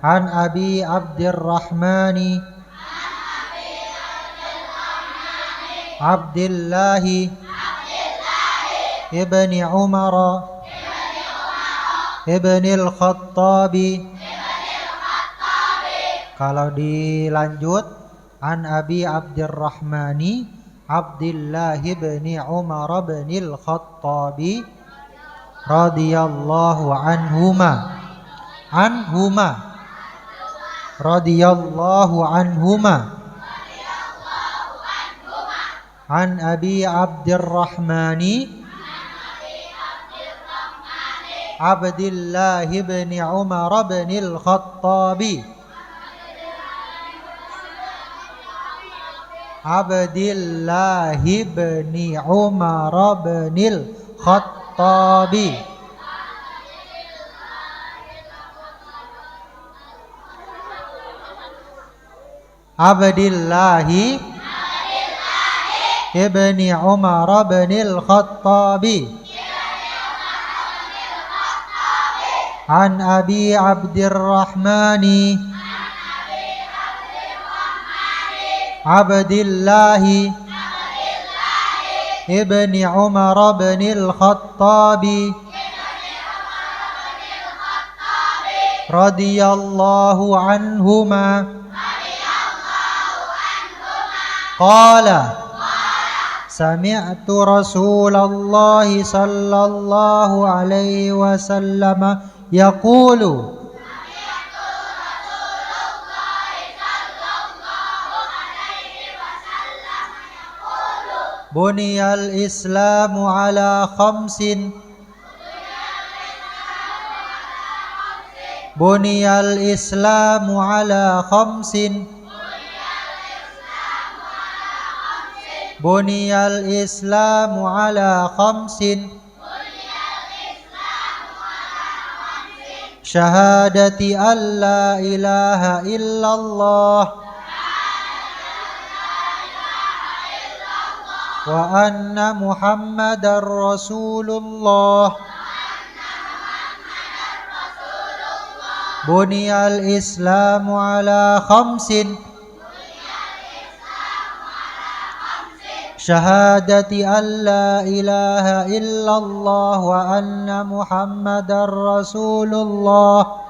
an Abi Abdurrahman Abdillahi ibni Umar ibni al-Khattabi. Kalau dilanjut, an Abi Abdurrahmani Abdillah ibni Umar ibni al-Khattabi radhiyallahu anhuma radhiyallahu anhuma an Abi Abdurrahmani Abdillah ibni Umar ibni al-Khattabi Abdillah ibni Umar ibni al-Khattabi. Abdillah ibni Umar ibni al-Khattabi an Abi Abdurrahmani Abdillahi ibni Umar ibni al-Khattabi radhiyallahu anhuma qala sami'tu Rasulullah sallallahu alaihi wasallam yaqulu Buniyal Islamu ala khamsin Buniyal Islamu ala khamsin Buniyal Islamu ala khamsin Syahadati an la ilaha illallah wa anna Muhammadar Rasulullah. Buniyal Islamu ala khamsin syahadati an la ilaha illallah wa anna Muhammadar Rasulullah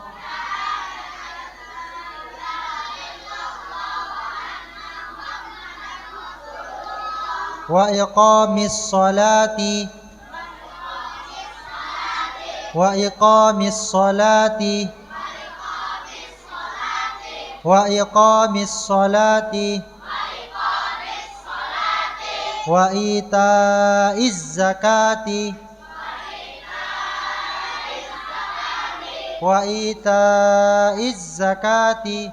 wa iqamis salati wa iqamis salati wa iqamis salati wa itaiz zakati wa itaiz zakati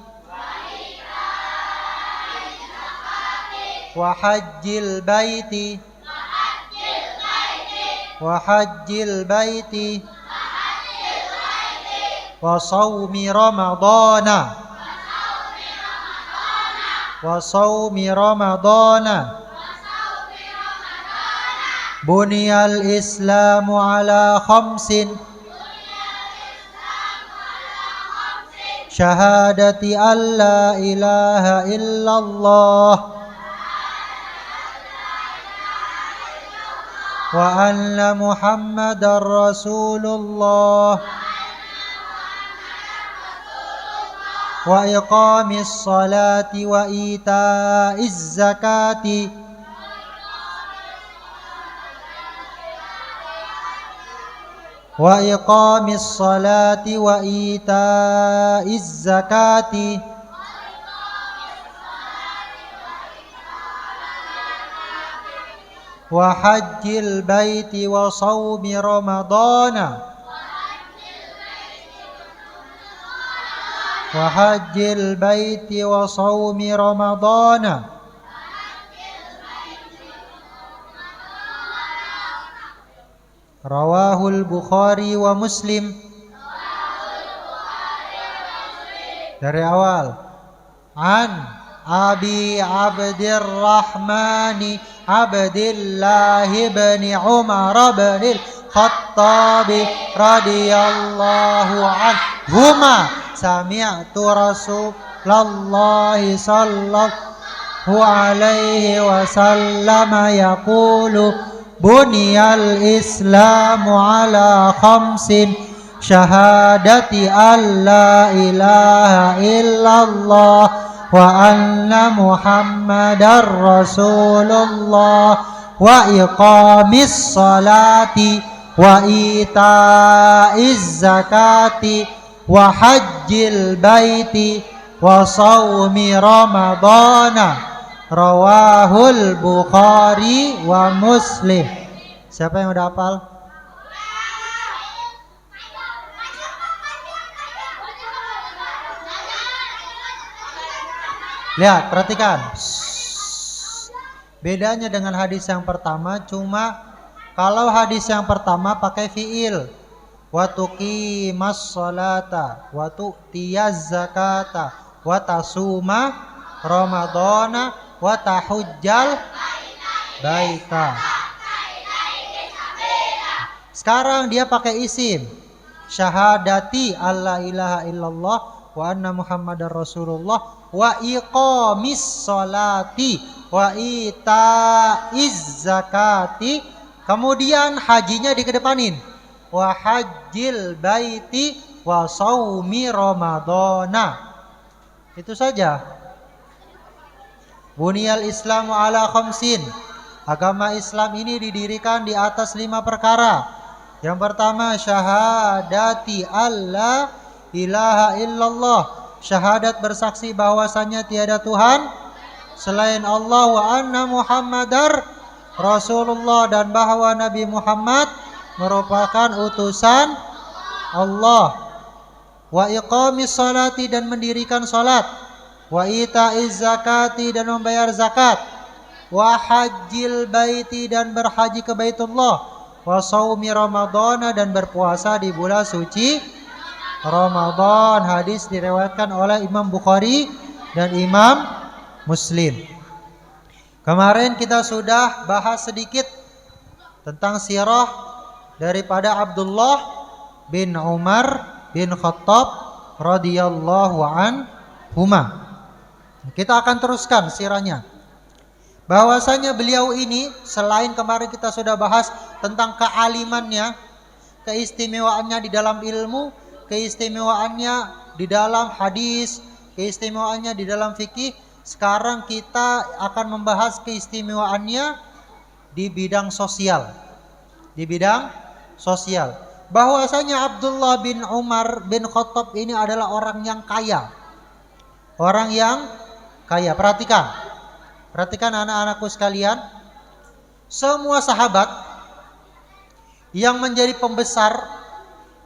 wa hajjil baiti wa hajjil baiti wa sawmi ramadana wa sawmi ramadana. Buniyal Islamu ala khamsin syahadati an la ilaha illallah wa anna Muhammadar Rasulullah wa iqamis salati wa itaiz zakati wa iqamis salati wa itaiz zakati wa hajjil baiti wa sawmi ramadana wa hajjil baiti wa sawmi ramadana. Rawahul Bukhari wa Muslim. Dari awal. An Abi Abdurrahmani Abdillah ibni Umar ibn al-Khattabi radhiyallahu anhuma. sami'tu Rasulallahi sallallahu alaihi wasallam yaqulu buniyal islamu ala khamsin syahadati alla ilaha illallah wa anna muhammadar rasulullah wa iqamis salati wa itaiz zakati wa hajjil baiti wa shaumi ramadhana rawahul Bukhari wa Muslim. Siapa yang udah hafal? Lihat, perhatikan. Bedanya dengan hadis yang pertama cuma kalau hadis yang pertama pakai fiil, wa tuqimas sholata wa tu'tiyaz zakata wa tasuma ramadhana wa tahujjal baita. Sekarang dia pakai isim, syahadati alla ilaha illallah wa anna muhammadar rasulullah wa iqamis sholati wa itaiz zakati. Kemudian hajinya dikedepanin, wa hajjil baiti wa shaumi ramadhana. Itu saja. Buniyal islamu ala khamsin. Agama Islam ini didirikan di atas 5 perkara. Yang pertama syahadati alla ilaha illallah, syahadat bersaksi bahwasanya tiada Tuhan selain Allah, wa anna muhammadar rasulullah, dan bahwa Nabi Muhammad merupakan utusan Allah, wa iqamis salati, dan mendirikan salat, wa itaiz zakati, dan membayar zakat, wa hajjil baiti, dan berhaji ke Baitullah, wa shaumi ramadhana, dan berpuasa di bulan suci Ramadan. Hadis diriwayatkan oleh Imam Bukhari dan Imam Muslim. Kemarin kita sudah bahas sedikit tentang sirah daripada Abdullah bin Umar bin Khattab radhiyallahu anhuma. Kita akan teruskan sirahnya. Bahwasanya beliau ini selain kemarin kita sudah bahas tentang kealimannya, keistimewaannya di dalam ilmu, keistimewaannya di dalam hadis, keistimewaannya di dalam fikih. Sekarang kita akan membahas keistimewaannya di bidang sosial. Di bidang sosial. Bahwasanya Abdullah bin Umar bin Khattab ini adalah orang yang kaya. Orang yang kaya. Perhatikan. Perhatikan anak-anakku sekalian. Semua sahabat yang menjadi pembesar,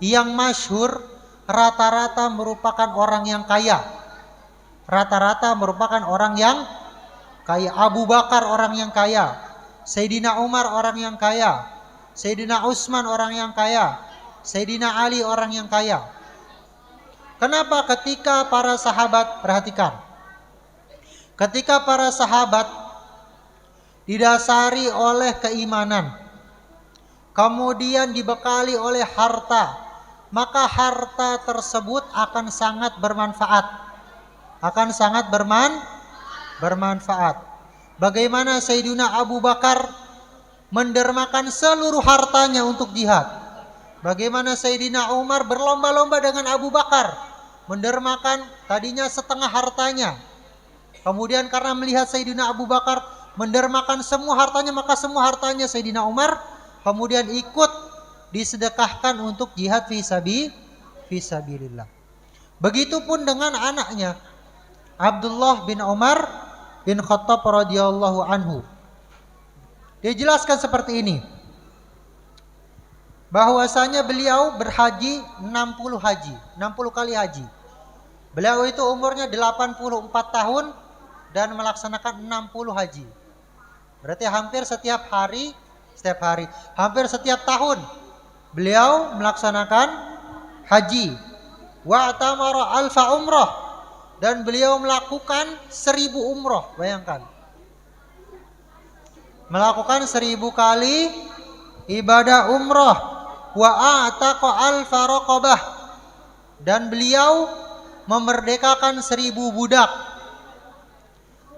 yang masyhur, rata-rata merupakan orang yang kaya. Rata-rata merupakan orang yang kaya. Abu Bakar orang yang kaya, Sayyidina Umar orang yang kaya, Sayyidina Utsman orang yang kaya, Sayyidina Ali orang yang kaya. Kenapa? Ketika para sahabat, perhatikan, ketika para sahabat didasari oleh keimanan, kemudian dibekali oleh harta, maka harta tersebut akan sangat bermanfaat. Akan sangat bermanfaat. Bagaimana Sayyidina Abu Bakar mendermakan seluruh hartanya untuk jihad. Bagaimana Sayyidina Umar berlomba-lomba dengan Abu Bakar, mendermakan tadinya setengah hartanya. Kemudian karena melihat Sayyidina Abu Bakar mendermakan semua hartanya, maka semua hartanya Sayyidina Umar kemudian ikut disedekahkan untuk jihad fi sabilillah. Begitupun dengan anaknya Abdullah bin Umar bin Khattab radhiyallahu anhu. Dia jelaskan seperti ini, bahwasanya beliau berhaji 60 kali haji. Beliau itu umurnya 84 tahun dan melaksanakan 60 haji. Berarti hampir setiap hari, hampir setiap tahun beliau melaksanakan haji. Wa atamara alfa umrah, dan beliau melakukan 1000 umrah. Bayangkan, melakukan 1000 kali ibadah umrah. Wa ataqa alfa raqabah, dan beliau memerdekakan 1000 budak.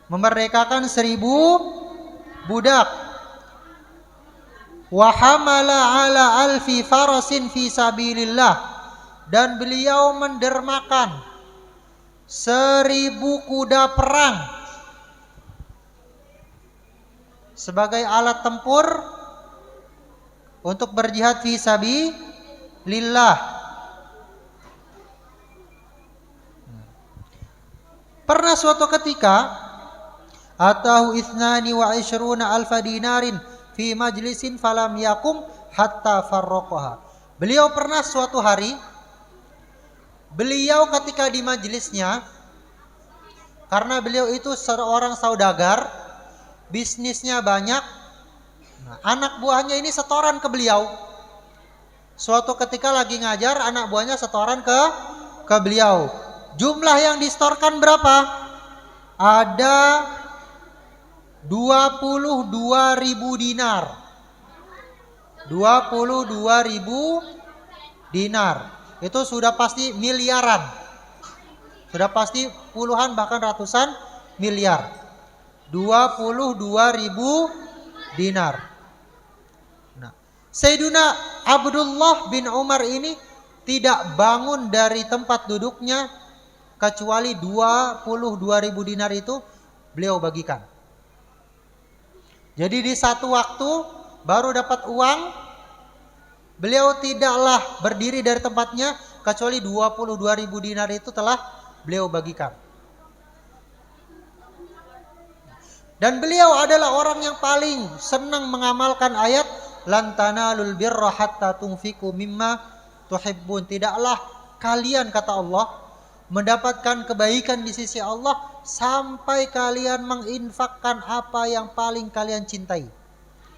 Memerdekakan 1000 budak. Wa hamala ala alfi farasin fi sabilillah, dan beliau mendermakan 1000 kuda perang sebagai alat tempur untuk berjihad fi sabilillah. Pernah suatu ketika atahu ithnani wa ishruna alfa dinarin fi majlisin falam yakum hatta farraqaha. Beliau pernah suatu hari, beliau ketika di majelisnya, karena beliau itu seorang saudagar, bisnisnya banyak, anak buahnya ini setoran ke beliau. Suatu ketika lagi ngajar, anak buahnya setoran ke beliau. Jumlah yang disetorkan berapa? Ada 22.000 dinar. 22.000 dinar. Itu sudah pasti miliaran. Sudah pasti puluhan bahkan ratusan miliar. 22.000 dinar. Nah, Sayyiduna Abdullah bin Umar ini tidak bangun dari tempat duduknya kecuali 22.000 dinar itu beliau bagikan. Jadi di satu waktu baru dapat uang, beliau tidaklah berdiri dari tempatnya kecuali 22.000 dinar itu telah beliau bagikan. Dan beliau adalah orang yang paling senang mengamalkan ayat lan tanalul birra hatta tunfiqu mimma tuhibbun. Tidaklah kalian, kata Allah, mendapatkan kebaikan di sisi Allah sampai kalian menginfakkan apa yang paling kalian cintai.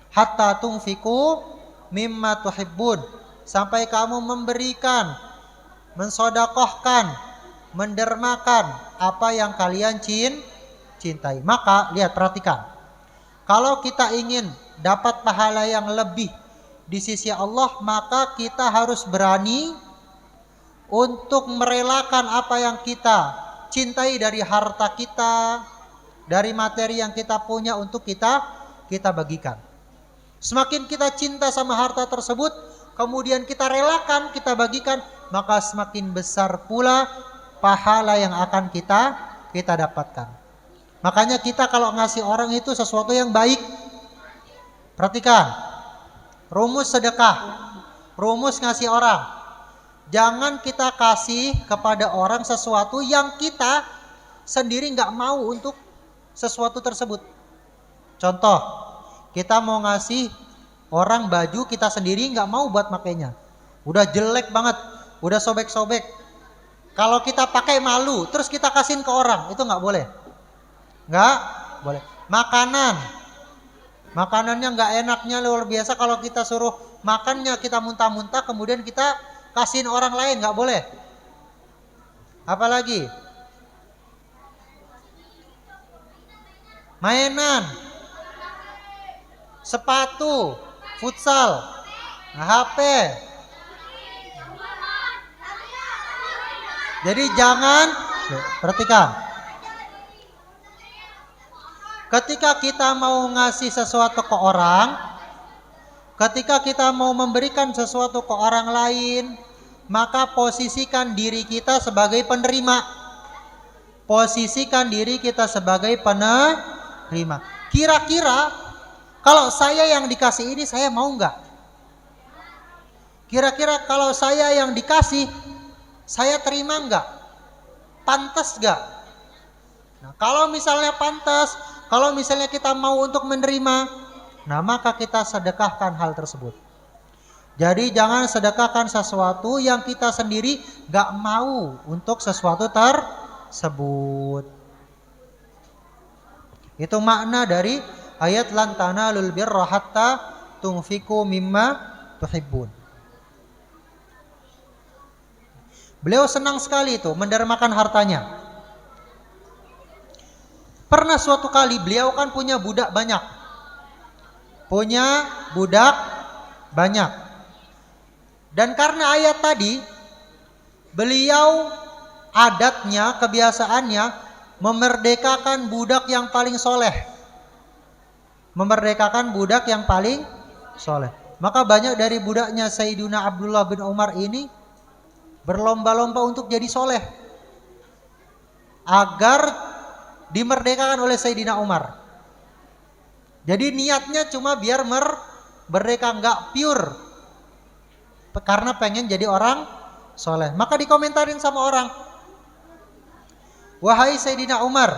Hatta tunfiqu mimma tuhibbun, sampai kamu memberikan, mensodakohkan, mendermakan apa yang kalian cintai. Maka lihat, perhatikan, kalau kita ingin dapat pahala yang lebih di sisi Allah, maka kita harus berani untuk merelakan apa yang kita cintai dari harta kita, dari materi yang kita punya untuk kita bagikan. Semakin kita cinta sama harta tersebut, kemudian kita relakan, kita bagikan, maka semakin besar pula pahala yang akan kita dapatkan. Makanya kita kalau ngasih orang itu sesuatu yang baik, perhatikan, rumus sedekah, rumus ngasih orang. Jangan kita kasih kepada orang sesuatu yang kita sendiri nggak mau untuk sesuatu tersebut. Contoh, kita mau ngasih orang baju, kita sendiri nggak mau buat makainya. Udah jelek banget, udah sobek-sobek. Kalau kita pakai malu, terus kita kasihin ke orang, itu nggak boleh. Nggak boleh. Makanannya nggak enaknya luar biasa, kalau kita suruh makannya kita muntah-muntah, kemudian kita kasihin orang lain, nggak boleh. Apalagi mainan, sepatu, futsal, HP. Jadi jangan, perhatikan, ketika kita mau ngasih sesuatu ke orang, ketika kita mau memberikan sesuatu ke orang lain, maka posisikan diri kita sebagai penerima. Posisikan diri kita sebagai penerima. Kira-kira kalau saya yang dikasih ini, saya mau nggak? Kira-kira kalau saya yang dikasih, saya terima nggak? Pantas nggak? Nah, kalau misalnya pantas, kalau misalnya kita mau untuk menerima, nah maka kita sedekahkan hal tersebut. Jadi jangan sedekahkan sesuatu yang kita sendiri gak mau untuk sesuatu tersebut. Itu makna dari ayat lan tanalul birra hatta tunfiqu mimma tuhibbun. Beliau senang sekali itu mendermakan hartanya. Pernah suatu kali beliau kan punya budak banyak. Dan karena ayat tadi, beliau adatnya, kebiasaannya memerdekakan budak yang paling soleh. Memerdekakan budak yang paling soleh. Maka banyak dari budaknya Sayyidina Abdullah bin Umar ini berlomba-lomba untuk jadi soleh agar dimerdekakan oleh Sayyidina Umar. Jadi niatnya cuma biar merdeka, nggak pure karena pengen jadi orang soleh. Maka dikomentarin sama orang, wahai Sayyidina Umar,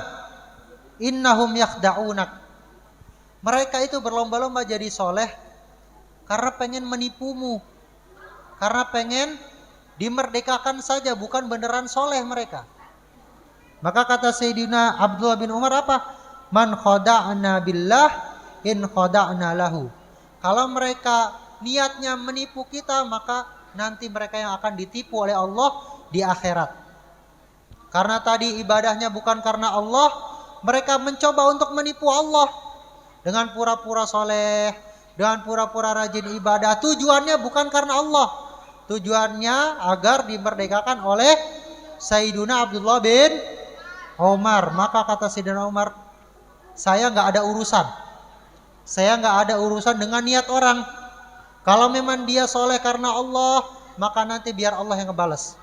innahum yakhda'unak. Mereka itu berlomba-lomba jadi soleh karena pengen menipumu, karena pengen dimerdekakan saja, bukan beneran soleh mereka. Maka kata Sayyidina Abdullah bin Umar apa? Man khada'na billah in khada'na lahu. Kalau mereka niatnya menipu kita, maka nanti mereka yang akan ditipu oleh Allah di akhirat. Karena tadi ibadahnya bukan karena Allah, mereka mencoba untuk menipu Allah dengan pura-pura soleh, dengan pura-pura rajin ibadah. Tujuannya bukan karena Allah, tujuannya agar dimerdekakan oleh Sayyidina Abdullah bin Umar. Maka kata Sayyidina Umar, saya nggak ada urusan. Saya nggak ada urusan dengan niat orang. Kalau memang dia soleh karena Allah, maka nanti biar Allah yang ngebales.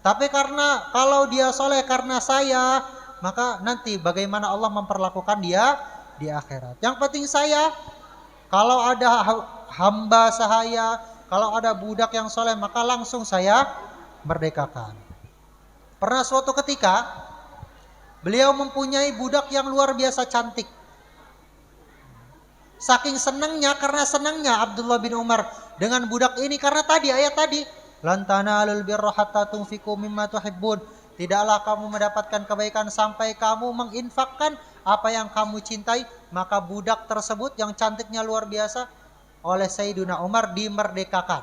Tapi karena kalau dia soleh karena saya, maka nanti bagaimana Allah memperlakukan dia di akhirat. Yang penting saya, kalau ada hamba sahaya, kalau ada budak yang soleh, maka langsung saya merdekakan. Pernah suatu ketika beliau mempunyai budak yang luar biasa cantik. Saking senangnya, karena senangnya Abdullah bin Umar dengan budak ini, karena tadi ayat tadi, lan tanalul birra hatta tunfiqu mimma tuhibbun. Tidaklah kamu mendapatkan kebaikan sampai kamu menginfakkan apa yang kamu cintai. Maka budak tersebut yang cantiknya luar biasa oleh Sayyidina Umar dimerdekakan.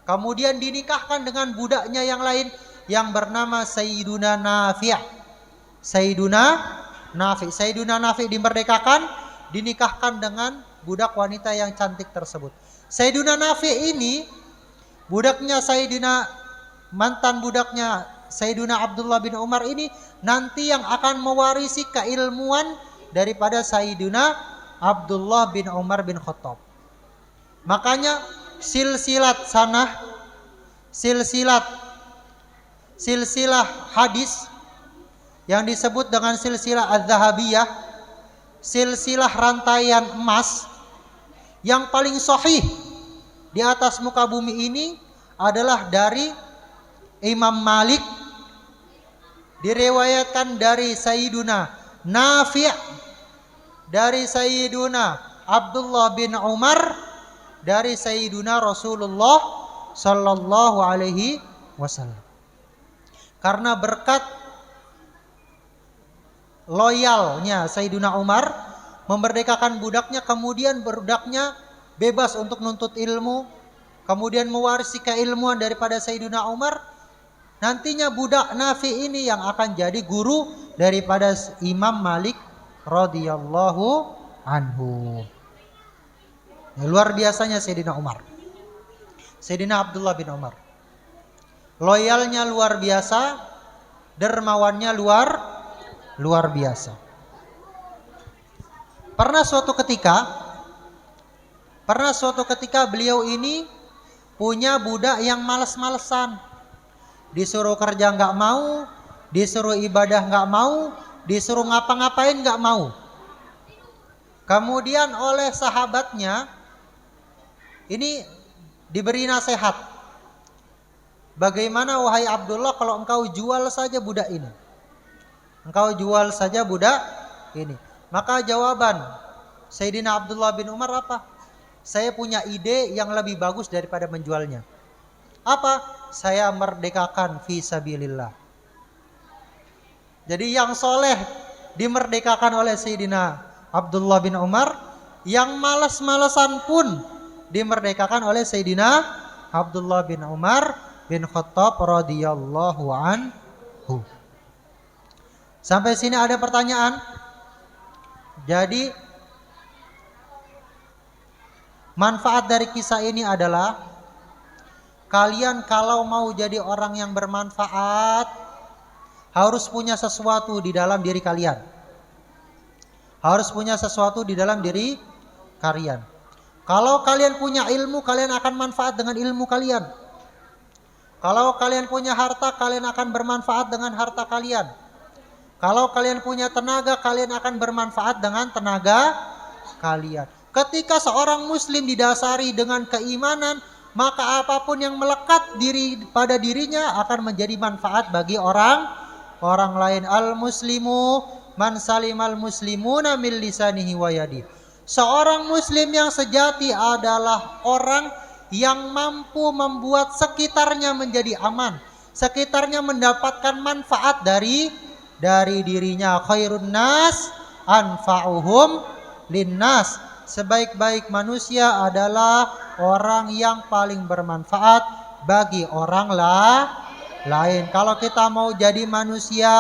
Kemudian dinikahkan dengan budaknya yang lain yang bernama Sayyiduna Nafi'. Sayyiduna Nafi' dimerdekakan, dinikahkan dengan budak wanita yang cantik tersebut. Sayyiduna Nafi' ini mantan budaknya Sayyiduna Abdullah bin Umar ini nanti yang akan mewarisi keilmuan daripada Sayyiduna Abdullah bin Umar bin Khattab. Makanya silsilah hadis yang disebut dengan silsilah Az-Zahabiyah, silsilah rantaian emas yang paling sahih di atas muka bumi ini adalah dari Imam Malik, diriwayatkan dari Sayyiduna Nafi', dari Sayyiduna Abdullah bin Umar, dari Sayyiduna Rasulullah sallallahu alaihi wasallam. Karena berkat loyalnya Sayyiduna Umar memerdekakan budaknya, kemudian budaknya bebas untuk nuntut ilmu, kemudian mewarisi keilmuan daripada Sayyiduna Umar. Nantinya budak Nafi ini yang akan jadi guru daripada Imam Malik radhiyallahu anhu. Ya, luar biasanya Sayyidina Umar, Sayyidina Abdullah bin Umar, loyalnya luar biasa, dermawannya luar biasa. Pernah suatu ketika beliau ini punya budak yang malas-malesan, disuruh kerja nggak mau, disuruh ibadah nggak mau, disuruh ngapa-ngapain nggak mau. Kemudian oleh sahabatnya ini diberi nasihat, bagaimana wahai Abdullah kalau engkau jual saja budak ini, engkau jual saja budak ini. Maka jawaban Sayyidina Abdullah bin Umar apa? Saya punya ide yang lebih bagus daripada menjualnya. Apa? Saya merdekakan fi sabilillah. Jadi yang soleh dimerdekakan oleh Sayyidina Abdullah bin Umar, yang malas-malasan pun dimerdekakan oleh Sayyidina Abdullah bin Umar bin Khattab radhiyallahu anhu. Sampai sini ada pertanyaan? Jadi manfaat dari kisah ini adalah kalian kalau mau jadi orang yang bermanfaat harus punya sesuatu di dalam diri kalian. Harus punya sesuatu di dalam diri kalian. Kalau kalian punya ilmu, kalian akan manfaat dengan ilmu kalian. Kalau kalian punya harta, kalian akan bermanfaat dengan harta kalian. Kalau kalian punya tenaga, kalian akan bermanfaat dengan tenaga kalian. Ketika seorang muslim didasari dengan keimanan, maka apapun yang melekat pada dirinya akan menjadi manfaat bagi orang lain. Al-muslimu man salimal muslimuna min lisanihi wa yadihi. Seorang muslim yang sejati adalah orang yang mampu membuat sekitarnya menjadi aman, sekitarnya mendapatkan manfaat dari dirinya. Khairun nas anfa'uhum linnas. Sebaik-baik manusia adalah orang yang paling bermanfaat bagi orang lain. Kalau kita mau jadi manusia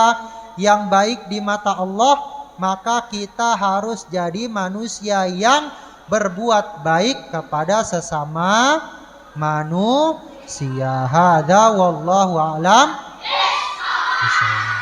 yang baik di mata Allah, maka kita harus jadi manusia yang berbuat baik kepada sesama manusia. Hadza wallahu a'lam.